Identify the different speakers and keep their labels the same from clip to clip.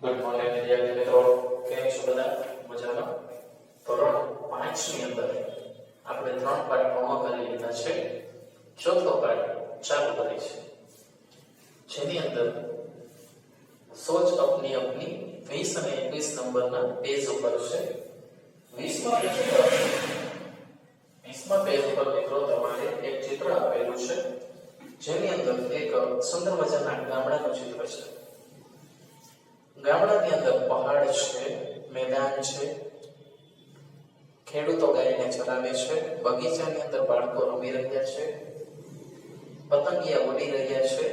Speaker 1: Good morning વિદ્યાર્થી મિત્રો, કેમ છો બધા? મજામાં? ધોરણ 5 ની અંદર આપણે 3 પાઠ પૂર્ણ કરી લીધા છે. ચોથો પાઠ ચાલુ કરી છે, જેની અંદર સોચ અપની અપની 20 અને 21 નંબરના પેજ ઉપર છે. 20મા પેજ ઉપર મિત્રો તમારે એક ચિત્ર આપેલું છે, જેની અંદર એક સુંદર મજાના ગામડાનું ચિત્ર છે. ગામડાની અંદર પહાડ છે, મેદાન છે, ખેડૂતો ગાયને ચરાવે છે, બગીચાની અંદર બાળકો રમી રહ્યા છે, પતંગિયા ઉડી રહ્યા છે,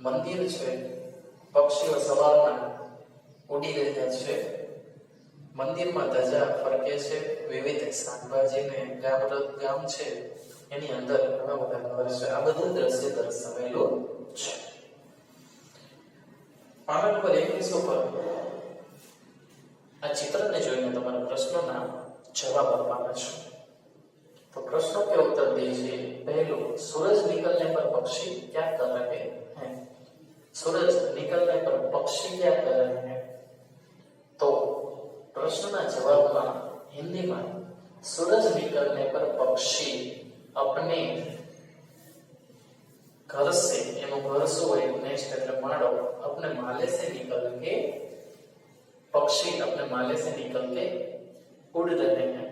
Speaker 1: મંદિર છે, પક્ષીઓ સવારના ઉડી રહ્યા છે, મંદિરમાં ધજા ફરકે છે, વિવિધ શાકભાજીને ગામ છે, એની અંદર ઘણા બધા ઘર છે. આ બધું દ્રશ્ય દર્શાવેલું છે. પાના નંબર 21 ઉપર આ ચિત્રને જોઈને તમારા પ્રશ્નોના જવાબ આપવાના છે. तो प्रश्नों के उत्तर दीजिए. पहलू, सूरज निकलने पर पक्षी क्या कर रहे हैं? सूरज निकलने पर पक्षी क्या कर रहे हैं? तो प्रश्नना जवाबમાં हिंदीમાં सूरज निकलने पर पक्षी अपने घर से, एनो घर सो नेक्स्ट એટલે માળો, अपने माले से निकल के पक्षी अपने माले से निकल के उड़ रहे हैं,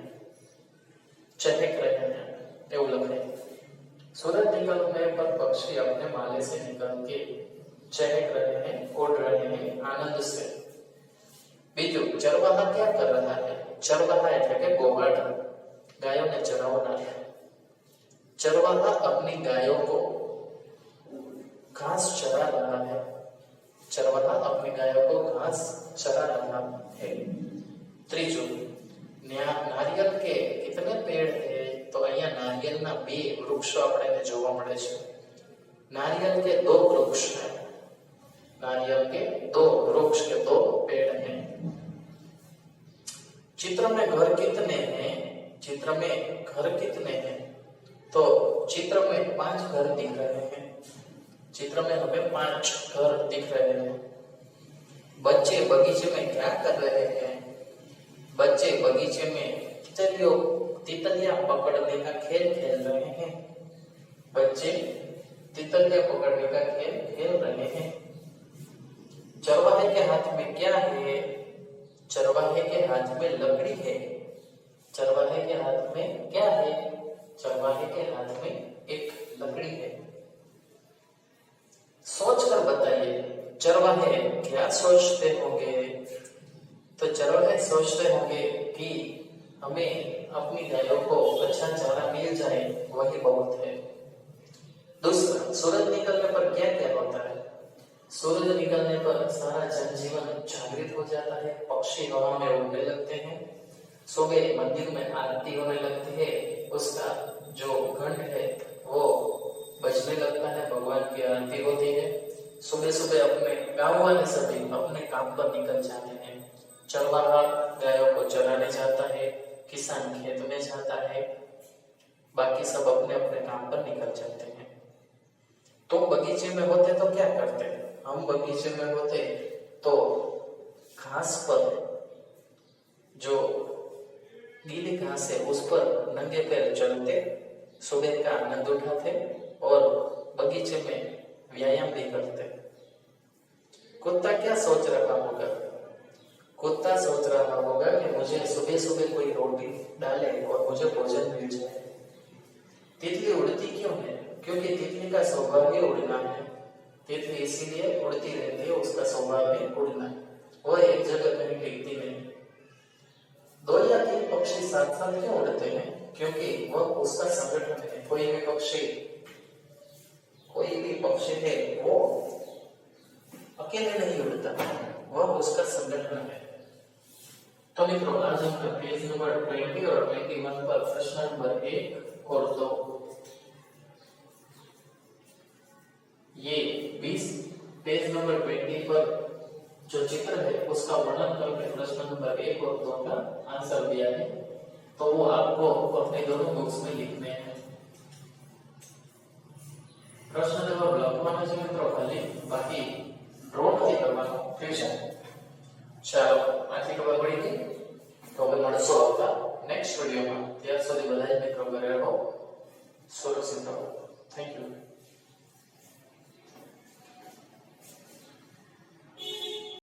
Speaker 1: चहक रहे हैं, એવું લખે. सूरज निकलने पर पक्षी अपने माले से निकल के चहक रहे हैं, उड़ रहे हैं आनंद से. बीजू, चरवाहा क्या कर रहा है? चरवाहा એટલે કે ગોવાળ, ગાયોને ચરાવનાર. चरवाहा अपनी गायों को घास चरा रहा है. चरवाहा अपनी गायों को घास चरा रहा है. त्रीजू, नारियल के कितने पेड़ है? तो અહીંયા નારિયેળના 2 વૃક્ષો આપણને જોવા મળે છે. नारियल के 2 वृक्ष हैं. नारियल के 2 वृक्ष के 2 पेड़ हैं. चित्र में घर कितने हैं? चित्र में घर कितने हैं? तो चित्र में 5 घर दिख रहे हैं. चित्र में हमें 5 घर दिख रहे हैं. बच्चे बगीचे में क्या कर रहे हैं? बच्चे बगीचे में तितलियां पकड़ने का खेल खेल रहे हैं. बच्चे तितलियां पकड़ने का खेल खेल रहे हैं. चरवाहे के हाथ में क्या है? चरवाहे के हाथ में लकड़ी है. चरवाहे के हाथ में क्या है? चरवाहे के हाथ में एक लकड़ी है. सोच कर बताइए, चरवाहे क्या सोचते होंगे? तो चरवाहे सोचते होंगे कि हमें अपनी गायों को अच्छा चारा मिल जाए, वही बहुत है. दूसरा, सूरज निकलने पर क्या क्या होता है? सूरज निकलने पर सारा जनजीवन जागृत हो जाता है. पक्षी हवा में उड़ने लगते हैं. सुबह मंदिर में आरती होने लगती है. उसका जो घंट है वो बजने लगता है, भगवान की आरती होती है. सुबह सुबह अपने गांव वाले सभी अपने काम पर निकल जाते हैं. चरवाहा गायों को चराने जाता है, किसान खेत में जाता है, बाकी सब अपने अपने काम पर निकल जाते हैं. तो बगीचे में होते तो क्या करते? हम बगीचे में होते तो घास पर, जो गीली घास है उस पर नंगे पैर चलते, सुबह का आनंद उठाते और बगीचे में व्यायाम भी करते. कुत्ता क्या सोच रहा होगा? कुत्ता सोच रहा होगा कि मुझे सुबह सुबह कोई रोटी डाले और मुझे भोजन मिल जाए. तितली उड़ती क्यों है? क्योंकि तितली का स्वभाव ही उड़ना है. तितली इसीलिए उड़ती रहती है, उसका स्वभाव ही उड़ना है. वह एक जगह कहीं टिकती नहीं. 2 या 3 पक्षी साथ साथ क्यों उड़ते हैं? क्योंकि वह उसका संगठन है. कोई भी पक्षी है वो अकेले नहीं उड़ता, वह उसका संगठन है. तो मित्रों, आज हम पेज नंबर 20 और 21 पर प्रश्न नंबर 1 और 2, ये 20 पेज नंबर 20 पर जो चित्र है उसका वर्णन करके प्रश्न नंबर 1 और 2 का आंसर दिया है. तो वो आपको अपने दोनों बुक्स में लिखने हैं. प्रश्न जवाब લખવાના છે મિત્રો, ખાલી બાકી ડ્રો નથી કરવાનો. ટ્યુશન. ચાલો આથી ખબર પડી ગઈ. તો હવે મળશું આવતા નેક્સ્ટ વિડીયોમાં. ત્યાર સુધી બધા જ મિત્રો ઘરે રહો, સુરક્ષિત રહો. Thank you.